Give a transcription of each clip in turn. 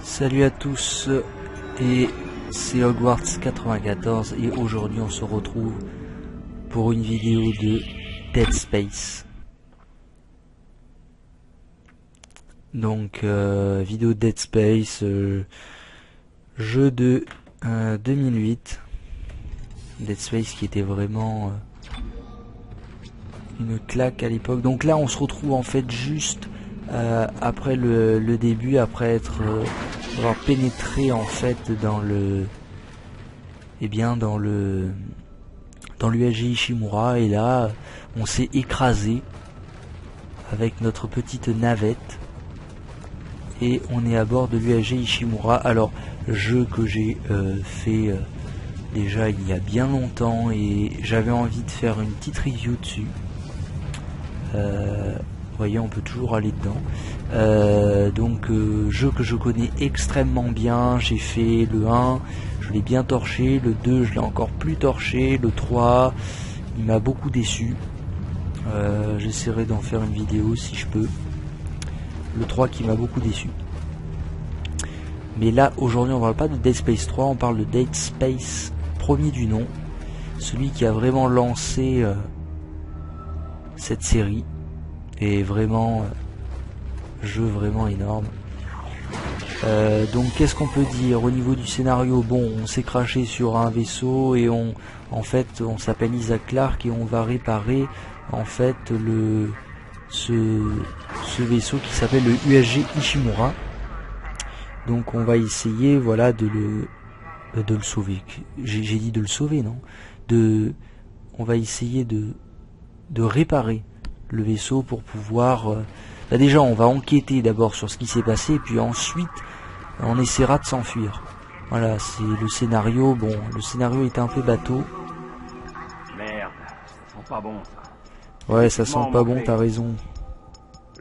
Salut à tous, et c'est Hogwarts 94 et aujourd'hui on se retrouve pour une vidéo de Dead Space. Donc vidéo de Dead Space, jeu de 2008, Dead Space qui était vraiment une claque à l'époque. Donc là on se retrouve en fait juste après le début, après avoir pénétré en fait dans l'USG Ishimura, et là on s'est écrasé avec notre petite navette et on est à bord de l'USG Ishimura. Alors, jeu que j'ai fait déjà il y a bien longtemps et j'avais envie de faire une petite review dessus. Vous voyez, on peut toujours aller dedans. Donc jeu que je connais extrêmement bien. J'ai fait le 1, je l'ai bien torché, le 2 je l'ai encore plus torché, le 3 il m'a beaucoup déçu. J'essaierai d'en faire une vidéo si je peux. Le 3 qui m'a beaucoup déçu. Mais là aujourd'hui on parle pas de Dead Space 3, on parle de Dead Space premier du nom, celui qui a vraiment lancé cette série. Et vraiment jeu vraiment énorme. Donc qu'est-ce qu'on peut dire au niveau du scénario? Bon, on s'est craché sur un vaisseau et on s'appelle Isaac Clarke et on va réparer en fait ce vaisseau qui s'appelle le USG Ishimura. Donc on va essayer, voilà, de le sauver. J'ai dit de le sauver, non? On va essayer de réparer le vaisseau pour pouvoir là déjà on va enquêter d'abord sur ce qui s'est passé et puis ensuite on essaiera de s'enfuir. Voilà, c'est le scénario. Bon, le scénario est un peu bateau. Merde, ça sent pas bon ça. Ouais, ça sent pas bon, t'as raison.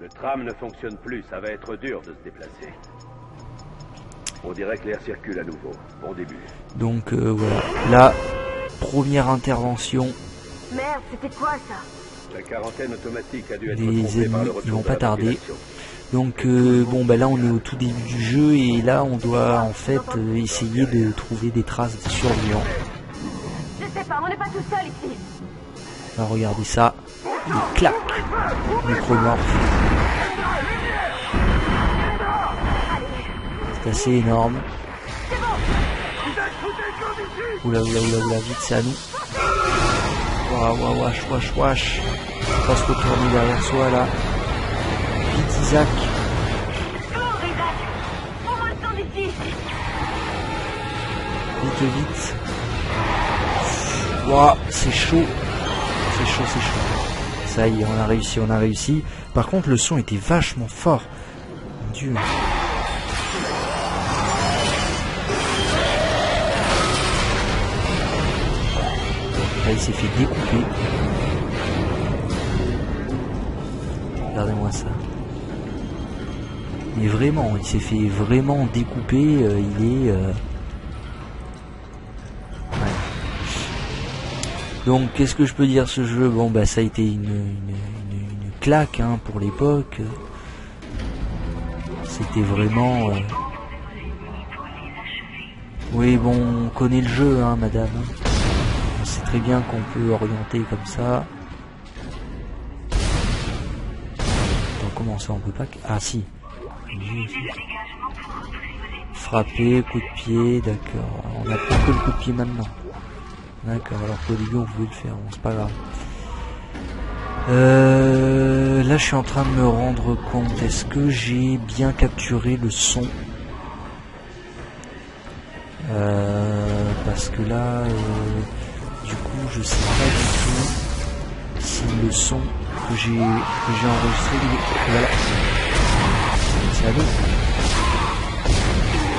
Le tram ne fonctionne plus, ça va être dur de se déplacer. On dirait que l'air circule à nouveau. Bon début. Donc voilà, la première intervention. Merde, c'était quoi ça? La quarantaine automatique a dû être Les trompée par ennemis, le ils retour vont de pas la tarder. population. Donc bon bah là on est au tout début du jeu et là on doit en fait essayer de trouver des traces des survivants. Je sais pas, on n'est pas tout seul ici. Alors regardez ça, il claque, Necromorph. C'est assez énorme. Oula, vite c'est à nous. Wesh. On va se retourner derrière soi là. Vite Isaac. Vite. Ouah, c'est chaud. C'est chaud. Ça y est, on a réussi. Par contre, le son était vachement fort. Mon Dieu. Là, il s'est fait découper. Regardez-moi ça. Mais vraiment, il s'est fait vraiment découper. Il est... Ouais. Donc, qu'est-ce que je peux dire ce jeu? Bon, bah ça a été une claque hein, pour l'époque. C'était vraiment... Oui, bon, on connaît le jeu, hein, madame. On sait très bien qu'on peut orienter comme ça. Comment ça on peut pas... Ah si. Frapper, coup de pied, d'accord. On a plus que le coup de pied maintenant. D'accord, alors qu'au début on pouvait le faire, bon, c'est pas grave. Là je suis en train de me rendre compte, est-ce que j'ai bien capturé le son? Parce que là, du coup je sais pas du tout si le son que j'ai enregistré, voilà. C'est à nous.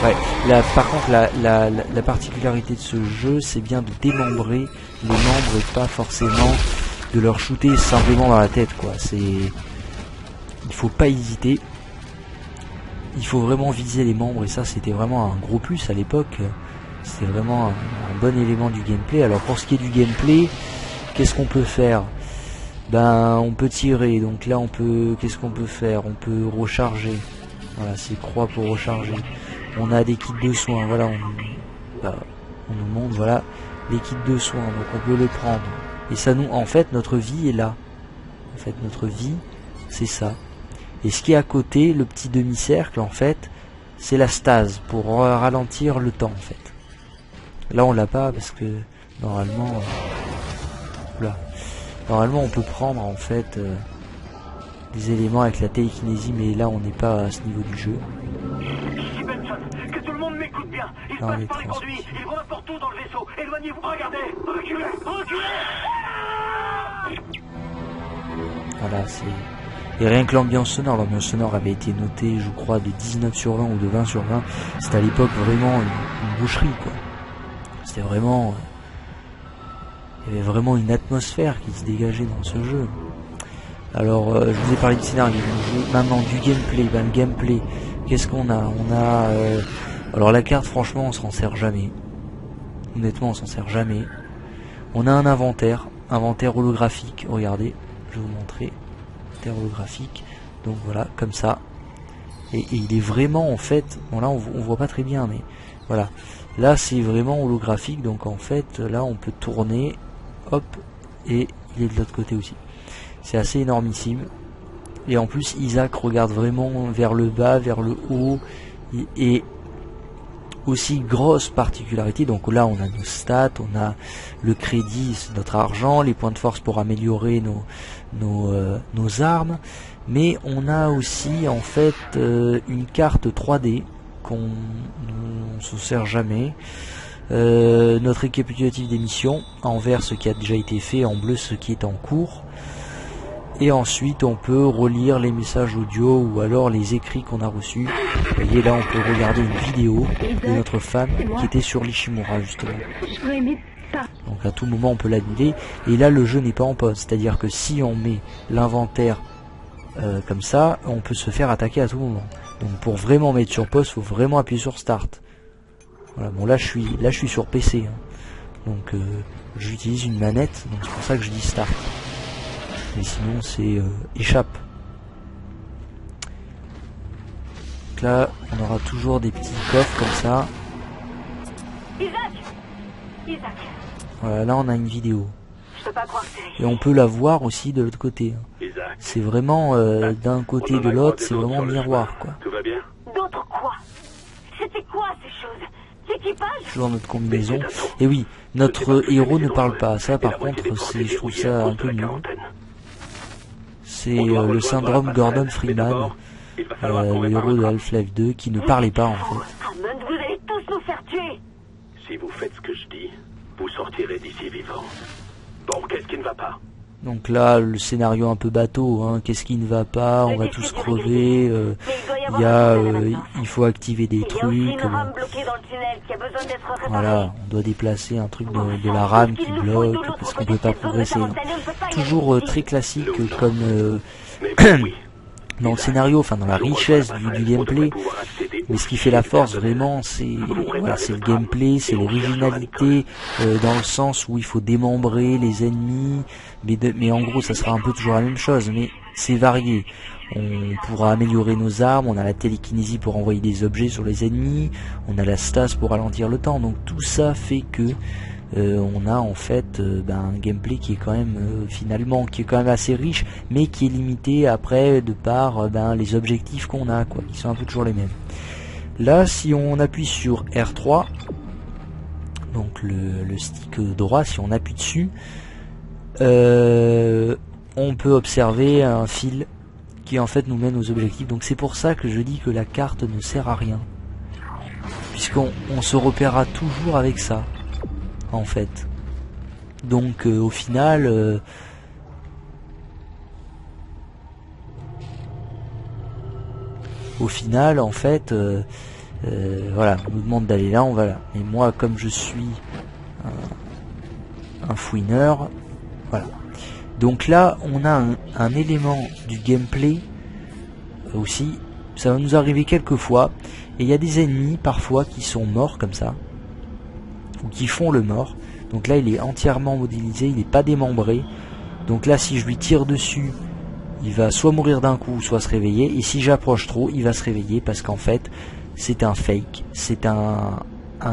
Ouais, là, par contre la particularité de ce jeu, c'est bien de démembrer les membres et pas forcément de leur shooter simplement dans la tête, quoi. Il faut pas hésiter. Il faut vraiment viser les membres, et ça c'était vraiment un gros plus à l'époque. C'était vraiment un bon élément du gameplay. Alors pour ce qui est du gameplay, qu'est-ce qu'on peut faire? Ben on peut tirer, donc là on peut, qu'est-ce qu'on peut faire? On peut recharger, voilà, c'est croix pour recharger. On a des kits de soins, voilà, on nous montre, voilà, les kits de soins, donc on peut les prendre. Et ça nous, en fait, notre vie est là. En fait, notre vie, c'est ça. Et ce qui est à côté, le petit demi-cercle, en fait, c'est la stase, pour ralentir le temps, en fait. Là, on l'a pas, parce que, normalement... Normalement, on peut prendre, en fait, des éléments avec la télékinésie, mais là, on n'est pas à ce niveau du jeu. Ici Benson, que tout le monde m'écoute bien. Ils passent par les conduits, ils vont n'importe où dans le vaisseau. Éloignez-vous, regardez. Reculez, reculez. Voilà, c'est... Et rien que l'ambiance sonore avait été notée, je crois, de 19 sur 20 ou de 20 sur 20. C'était à l'époque vraiment une boucherie, quoi. C'était vraiment... il y avait vraiment une atmosphère qui se dégageait dans ce jeu. Alors, je vous ai parlé du scénario, maintenant du gameplay. Ben, le gameplay, qu'est-ce qu'on a? On a... alors la carte, franchement, on s'en sert jamais. Honnêtement, on s'en sert jamais. On a un inventaire holographique, regardez, je vais vous montrer. Holographique, donc voilà, comme ça, et il est vraiment, en fait, bon là on voit pas très bien, mais voilà, là c'est vraiment holographique, donc en fait là on peut tourner, hop, et il est de l'autre côté aussi. C'est assez énormissime, et en plus Isaac regarde vraiment vers le bas, vers le haut, et aussi grosse particularité, donc là on a nos stats, on a le crédit, c'est notre argent, les points de force pour améliorer nos armes, mais on a aussi en fait une carte 3D qu'on ne se sert jamais, notre récapitulatif des missions, en vert ce qui a déjà été fait, en bleu ce qui est en cours, et ensuite on peut relire les messages audio ou alors les écrits qu'on a reçus. Vous voyez là on peut regarder une vidéo de notre femme qui était sur l'Ishimura justement. Donc à tout moment on peut l'annuler, et là le jeu n'est pas en pause, c'est à dire que si on met l'inventaire comme ça, on peut se faire attaquer à tout moment. Donc pour vraiment mettre sur pause, il faut vraiment appuyer sur start. Voilà, bon là je suis sur PC, hein. Donc j'utilise une manette, donc c'est pour ça que je dis start. Mais sinon c'est échappe. Donc là on aura toujours des petits coffres comme ça. Isaac. Voilà, là on a une vidéo. Je peux pas croire que c'est... Et on peut la voir aussi de l'autre côté. C'est vraiment d'un côté et de l'autre, c'est vraiment miroir quoi. Tout va bien? D'autres quoi? C'était quoi ces choses? L'équipage? Toujours notre combinaison. Et oui, notre héros ne parle pas. Ça par contre, je trouve ça un peu nul. C'est le syndrome Gordon Freeman, le héros de Half-Life 2 qui ne parlait pas en fait. Hammond, vous allez tous nous faire tuer. Si vous faites ce que je dis, vous sortirez d'ici vivant. Bon, qu'est-ce qui ne va pas? Donc là, le scénario un peu bateau, hein. Qu'est-ce qui ne va pas? On va tous crever. Il faut activer des trucs. Voilà, on doit déplacer un truc de la rame qui bloque parce qu'on peut pas progresser. Toujours très classique comme dans le scénario, enfin dans la richesse du gameplay. Mais ce qui fait la force vraiment, c'est voilà, c'est le gameplay, c'est l'originalité, dans le sens où il faut démembrer les ennemis, mais en gros ça sera un peu toujours la même chose, mais c'est varié. On pourra améliorer nos armes, on a la télékinésie pour envoyer des objets sur les ennemis, on a la stase pour ralentir le temps, donc tout ça fait que on a en fait un gameplay qui est quand même finalement qui est quand même assez riche, mais qui est limité après de par les objectifs qu'on a quoi, qui sont un peu toujours les mêmes. Là si on appuie sur R3, donc le stick droit, si on appuie dessus, on peut observer un fil qui en fait nous mène aux objectifs. Donc c'est pour ça que je dis que la carte ne sert à rien, puisqu'on se repérera toujours avec ça en fait. Donc au final en fait voilà, on nous demande d'aller là, on va là, et moi comme je suis un fouineur, voilà. Donc là on a un élément du gameplay aussi, ça va nous arriver quelques fois, et il y a des ennemis parfois qui sont morts comme ça, ou qui font le mort. Donc là il est entièrement modélisé, il n'est pas démembré, donc là si je lui tire dessus, il va soit mourir d'un coup, soit se réveiller, et si j'approche trop, il va se réveiller, parce qu'en fait c'est un fake, c'est un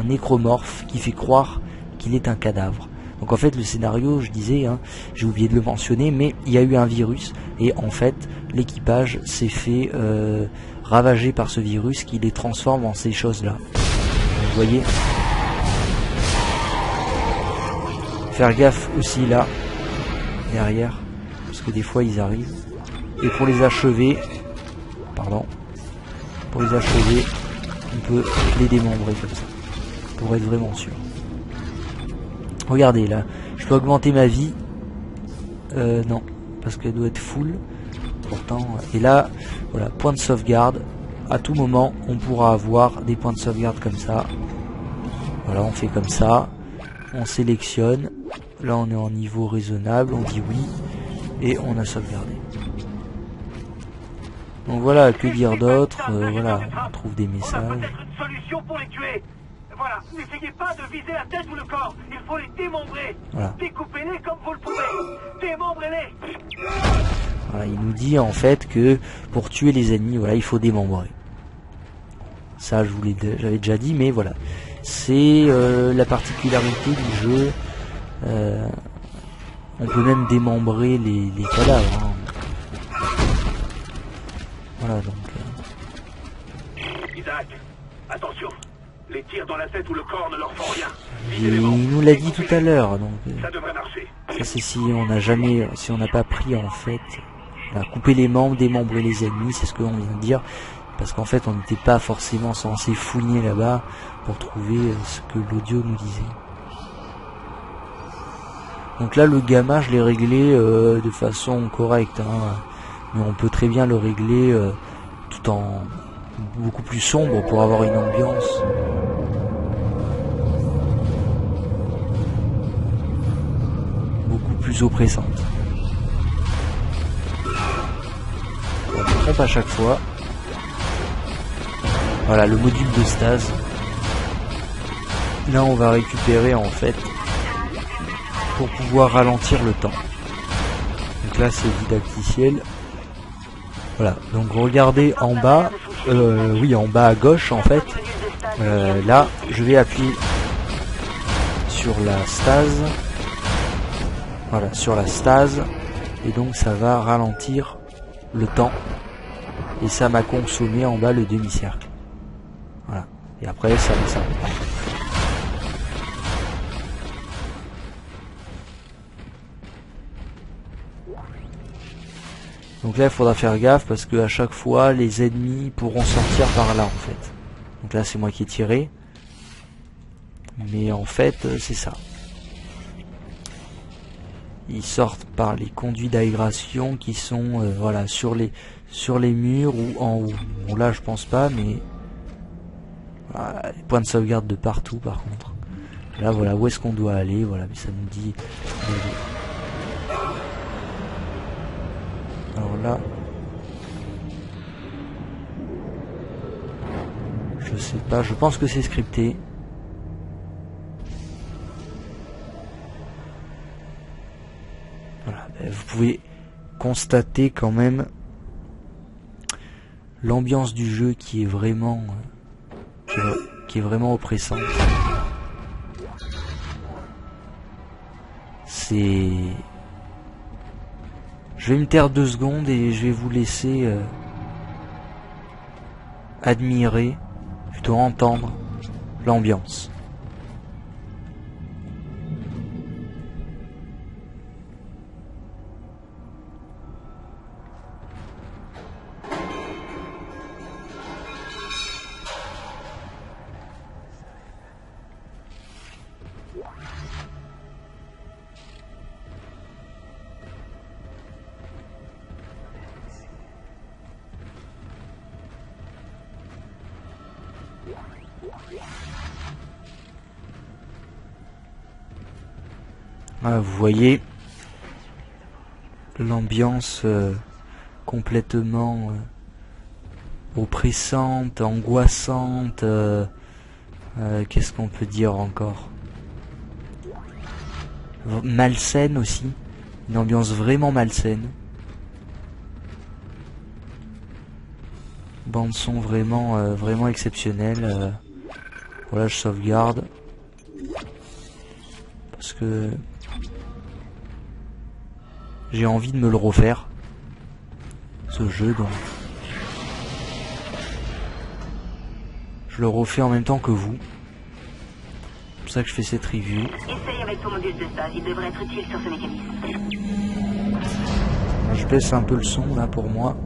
nécromorphe qui fait croire qu'il est un cadavre. Donc en fait le scénario, je disais, hein, j'ai oublié de le mentionner, mais il y a eu un virus et en fait l'équipage s'est fait ravager par ce virus qui les transforme en ces choses-là. Vous voyez, faire gaffe aussi là, derrière, parce que des fois ils arrivent. Et pour les achever, pour les achever, on peut les démembrer comme ça, pour être vraiment sûr. Regardez là, je peux augmenter ma vie. Non, parce qu'elle doit être full. Pourtant, et là, voilà, point de sauvegarde. À tout moment, on pourra avoir des points de sauvegarde comme ça. Voilà, on fait comme ça. On sélectionne. Là, on est en niveau raisonnable. On dit oui. Et on a sauvegardé. Donc voilà, que dire d'autre, voilà, on trouve des messages. On a peut-être une solution pour les tuer. Voilà, n'essayez pas de viser la tête ou le corps. Il faut les démembrer. Voilà. Découpez-les comme vous le pouvez. Démembrez-les. Voilà, il nous dit en fait que pour tuer les ennemis, voilà, il faut démembrer. Ça, j'avais déjà dit, mais voilà, c'est la particularité du jeu. On peut même démembrer les cadavres. Hein. Voilà donc. Isaac, attention. Les tirs dans la tête ou le corps ne leur font rien. Il nous l'a dit tout à l'heure, donc. Ça devrait marcher. Ça c'est si on n'a pas pris en fait, voilà, couper les membres, démembrer les ennemis, c'est ce que l'on vient de dire, parce qu'en fait on n'était pas forcément censé fouiller là-bas pour trouver ce que l'audio nous disait. Donc là le gamma je l'ai réglé de façon correcte, hein, mais on peut très bien le régler tout en beaucoup plus sombre pour avoir une ambiance. Plus oppressante. On trompe à chaque fois. Voilà le module de stase. Là on va récupérer en fait pour pouvoir ralentir le temps. Donc là c'est didacticiel. Voilà, donc regardez en bas, oui en bas à gauche en fait. Là je vais appuyer sur la stase. Voilà, sur la stase, et donc ça va ralentir le temps, et ça m'a consommé en bas le demi-cercle. Voilà, et après ça me s'arrête. Donc là il faudra faire gaffe parce que à chaque fois les ennemis pourront sortir par là en fait. Donc là c'est moi qui ai tiré, mais en fait c'est ça. Ils sortent par les conduits d'aération qui sont voilà sur les murs ou en haut. Bon là je pense pas, mais voilà, les points de sauvegarde de partout par contre. Là voilà où est-ce qu'on doit aller, voilà, mais ça nous dit. Alors là, je sais pas, je pense que c'est scripté. Vous pouvez constater quand même l'ambiance du jeu qui est vraiment oppressante. C'est... Je vais me taire 2 secondes et je vais vous laisser admirer, plutôt entendre l'ambiance. Ah, vous voyez l'ambiance complètement oppressante, angoissante, qu'est-ce qu'on peut dire encore, malsaine aussi, une ambiance vraiment malsaine. Bande son vraiment vraiment exceptionnelle. Voilà, je sauvegarde parce que j'ai envie de me le refaire, ce jeu, donc je le refais en même temps que vous. C'est pour ça que je fais cette review. Essaye avec ton module de stage, il devrait être utile sur ce mécanisme. Je baisse un peu le son là pour moi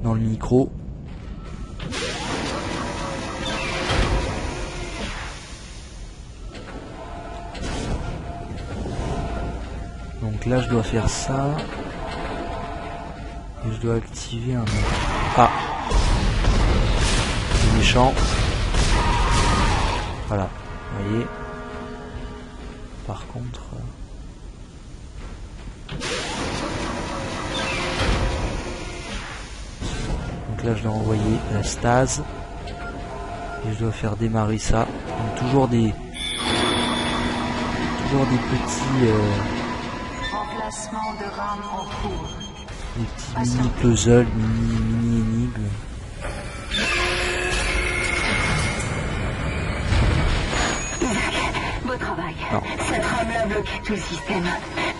dans le micro. Donc là je dois faire ça. Et je dois activer un... Ah, c'est méchant. Voilà, vous voyez. Par contre... Donc là je dois envoyer la stase. Et je dois faire démarrer ça. Donc toujours des petits... Remplacement de RAM en cours. Des petits mini puzzles, mini énigmes. Beau travail. Non. Cette rame-là bloque tout le système.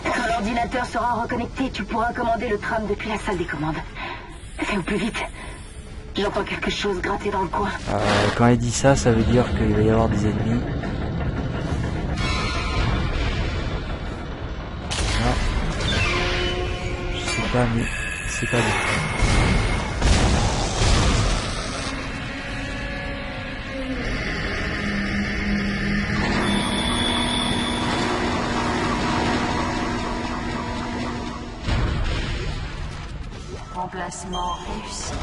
Quand l'ordinateur sera reconnecté, tu pourras commander le tram depuis la salle des commandes. Fais au plus vite. J'entends quelque chose gratter dans le coin. Quand elle dit ça, ça veut dire qu'il va y avoir des ennemis. Ah. Je sais pas, mais c'est pas bien. Remplacement réussi.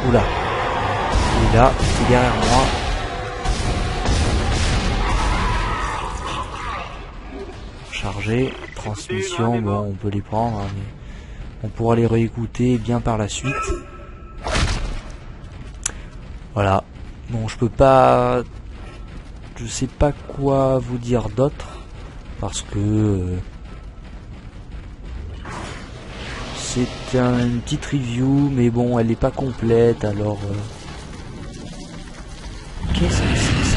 Oula. Et là, c'est derrière moi. Chargé. Transmission, bon, on peut les prendre, hein, mais on pourra les réécouter bien par la suite. Voilà. Bon, je peux pas... Je sais pas quoi vous dire d'autre. Parce que... c'est une petite review, mais bon, elle n'est pas complète, alors... Qu'est-ce que c'est que ça?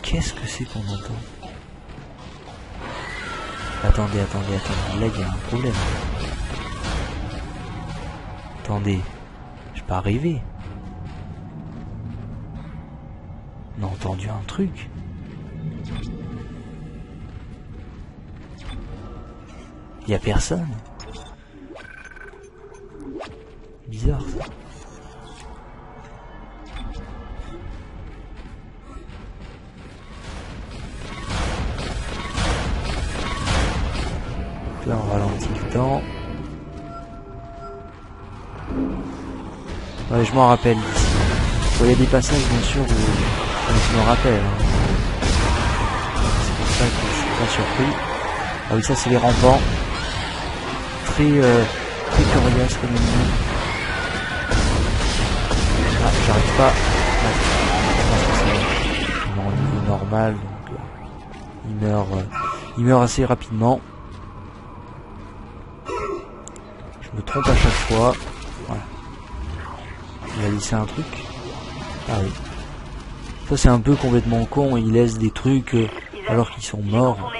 Qu'est-ce que c'est qu'on entend? Attendez, là il y a un problème. Attendez, j'ai pas rêvé. On a entendu un truc. Il y a personne. Bizarre ça. Donc là on ralentit le temps. Ouais, je m'en rappelle ici. Il y a des passages bien sûr où je me rappelle. Hein. C'est pour ça que je suis pas surpris. Ah oui, ça c'est les rampants. Très coriace comme ennemi. Ah, j'arrive pas. Ouais. Je pense que c'est au niveau normal, donc il meurt assez rapidement. Je me trompe à chaque fois. Voilà. Il a laissé un truc. Ah oui. Ça c'est un peu complètement con. Il laisse des trucs alors qu'ils sont morts.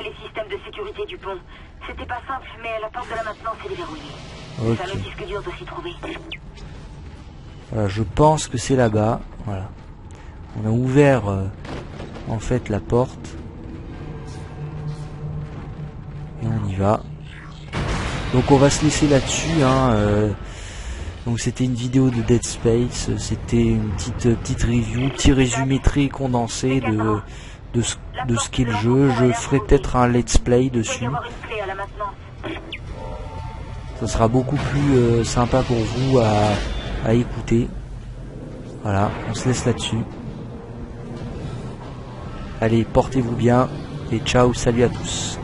Du pont. C'était pas simple, mais la porte de la maintenance est déverrouillée. Ok. Le fameux disque dur doit s'y trouver. Voilà, je pense que c'est là-bas. Voilà. On a ouvert en fait la porte. Et on y va. Donc on va se laisser là-dessus. Hein, donc c'était une vidéo de Dead Space. C'était une petite review, petit résumé très condensé de ce qu'est le jeu. Je ferai peut-être un let's play dessus. Ça sera beaucoup plus sympa pour vous à écouter. Voilà, on se laisse là-dessus. Allez, portez-vous bien et ciao, salut à tous.